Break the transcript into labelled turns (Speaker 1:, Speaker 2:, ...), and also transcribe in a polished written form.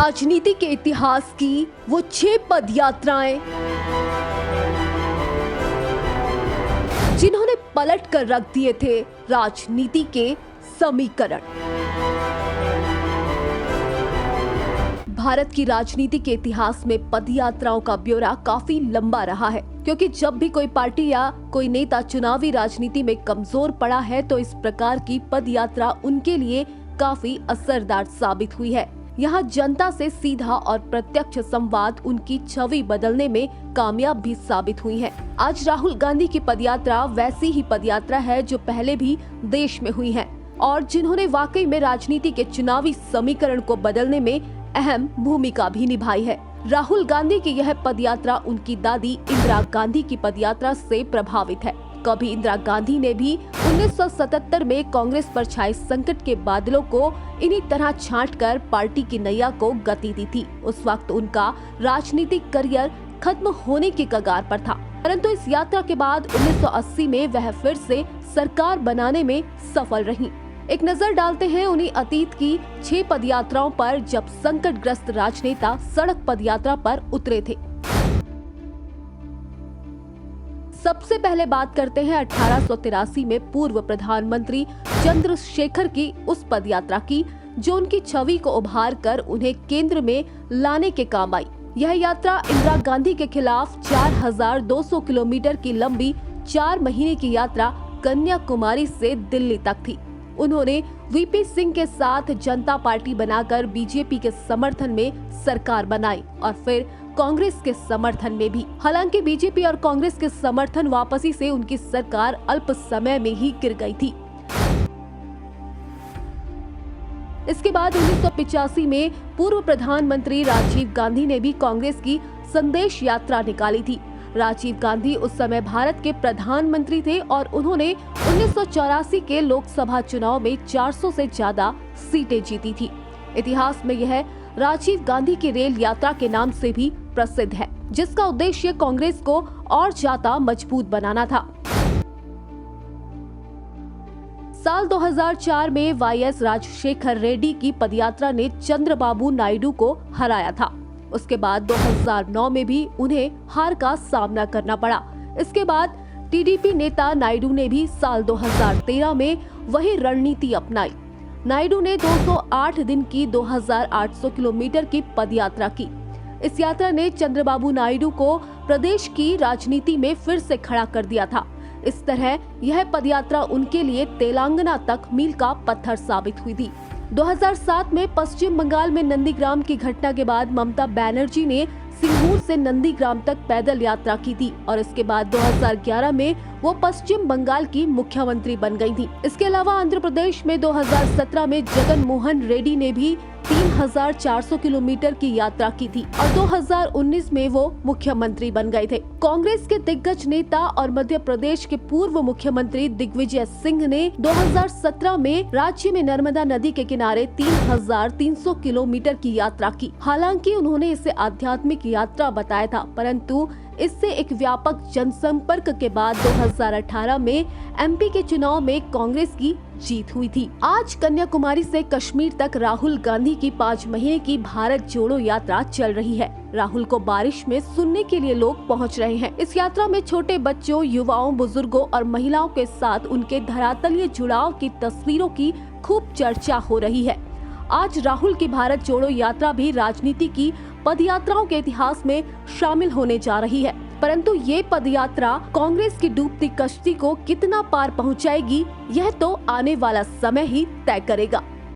Speaker 1: राजनीति के इतिहास की वो 6 पद यात्राएं जिन्होंने पलट कर रख दिए थे राजनीति के समीकरण। भारत की राजनीति के इतिहास में पदयात्राओं का ब्यौरा काफी लंबा रहा है, क्योंकि जब भी कोई पार्टी या कोई नेता चुनावी राजनीति में कमजोर पड़ा है तो इस प्रकार की पदयात्रा उनके लिए काफी असरदार साबित हुई है। यहाँ जनता से सीधा और प्रत्यक्ष संवाद उनकी छवि बदलने में कामयाब भी साबित हुई है। आज राहुल गांधी की पदयात्रा वैसी ही पदयात्रा है जो पहले भी देश में हुई है और जिन्होंने वाकई में राजनीति के चुनावी समीकरण को बदलने में अहम भूमिका भी निभाई है। राहुल गांधी की यह पदयात्रा उनकी दादी इंदिरा गांधी की पदयात्रा से प्रभावित है। कभी इंदिरा गांधी ने भी 1977 में कांग्रेस पर छाए संकट के बादलों को इन्हीं तरह छांटकर पार्टी की नैया को गति दी थी। उस वक्त उनका राजनीतिक करियर खत्म होने की कगार पर था, परंतु इस यात्रा के बाद 1980 में वह फिर से सरकार बनाने में सफल रही। एक नजर डालते हैं उन्हीं अतीत की 6 पदयात्राओं पर जब संकटग्रस्त राजनेता सड़क पदयात्रा पर उतरे थे। सबसे पहले बात करते हैं 1883 में पूर्व प्रधानमंत्री चंद्रशेखर की उस पदयात्रा की जो उनकी छवि को उभार कर उन्हें केंद्र में लाने के काम आई। यह यात्रा इंदिरा गांधी के खिलाफ 4200 किलोमीटर की लंबी 4 महीने की यात्रा कन्याकुमारी से दिल्ली तक थी। उन्होंने वीपी सिंह के साथ जनता पार्टी बनाकर बीजेपी के समर्थन में सरकार बनाई और फिर कांग्रेस के समर्थन में भी। हालांकि बीजेपी और कांग्रेस के समर्थन वापसी से उनकी सरकार अल्प समय में ही गिर गई थी। इसके बाद 1985 में पूर्व प्रधानमंत्री राजीव गांधी ने भी कांग्रेस की संदेश यात्रा निकाली थी। राजीव गांधी उस समय भारत के प्रधानमंत्री थे और उन्होंने 1984 के लोकसभा चुनाव में 400 से ज्यादा सीटें जीती थी। इतिहास में यह राजीव गांधी की रेल यात्रा के नाम से भी प्रसिद्ध है, जिसका उद्देश्य कांग्रेस को और ज्यादा मजबूत बनाना था। साल 2004 में वाईएस राजशेखर रेड्डी की पदयात्रा ने चंद्रबाबू नायडू को हराया था। उसके बाद 2009 में भी उन्हें हार का सामना करना पड़ा। इसके बाद टीडीपी नेता नायडू ने भी साल 2013 में वही रणनीति अपनाई। नायडू ने 208 दिन की 2800 किलोमीटर की पदयात्रा की। इस यात्रा ने चंद्रबाबू नायडू को प्रदेश की राजनीति में फिर से खड़ा कर दिया था। इस तरह यह पदयात्रा उनके लिए तेलंगाना तक मील का पत्थर साबित हुई थी। 2007 में पश्चिम बंगाल में नंदीग्राम की घटना के बाद ममता बनर्जी ने सिंगूर से नंदीग्राम तक पैदल यात्रा की थी और इसके बाद 2011 में वो पश्चिम बंगाल की मुख्यमंत्री बन गई थी। इसके अलावा आंध्र प्रदेश में 2017 में जगन मोहन रेड्डी ने भी 3400 किलोमीटर की यात्रा की थी और 2019 में वो मुख्यमंत्री बन गए थे। कांग्रेस के दिग्गज नेता और मध्य प्रदेश के पूर्व मुख्यमंत्री दिग्विजय सिंह ने 2017 में राज्य में नर्मदा नदी के किनारे 3300 किलोमीटर की यात्रा की। हालांकि उन्होंने इसे आध्यात्मिक यात्रा बताया था, परंतु इससे एक व्यापक जनसंपर्क के बाद 2018 में एमपी के चुनाव में कांग्रेस की जीत हुई थी। आज कन्याकुमारी से कश्मीर तक राहुल गांधी की 5 महीने की भारत जोड़ो यात्रा चल रही है। राहुल को बारिश में सुनने के लिए लोग पहुंच रहे हैं। इस यात्रा में छोटे बच्चों, युवाओं, बुजुर्गों और महिलाओं के साथ उनके धरातलीय जुड़ाव की तस्वीरों की खूब चर्चा हो रही है। आज राहुल की भारत जोड़ो यात्रा भी राजनीति की पदयात्राओं के इतिहास में शामिल होने जा रही है, परंतु ये पदयात्रा कांग्रेस की डूबती कश्ती को कितना पार पहुंचाएगी, यह तो आने वाला समय ही तय करेगा।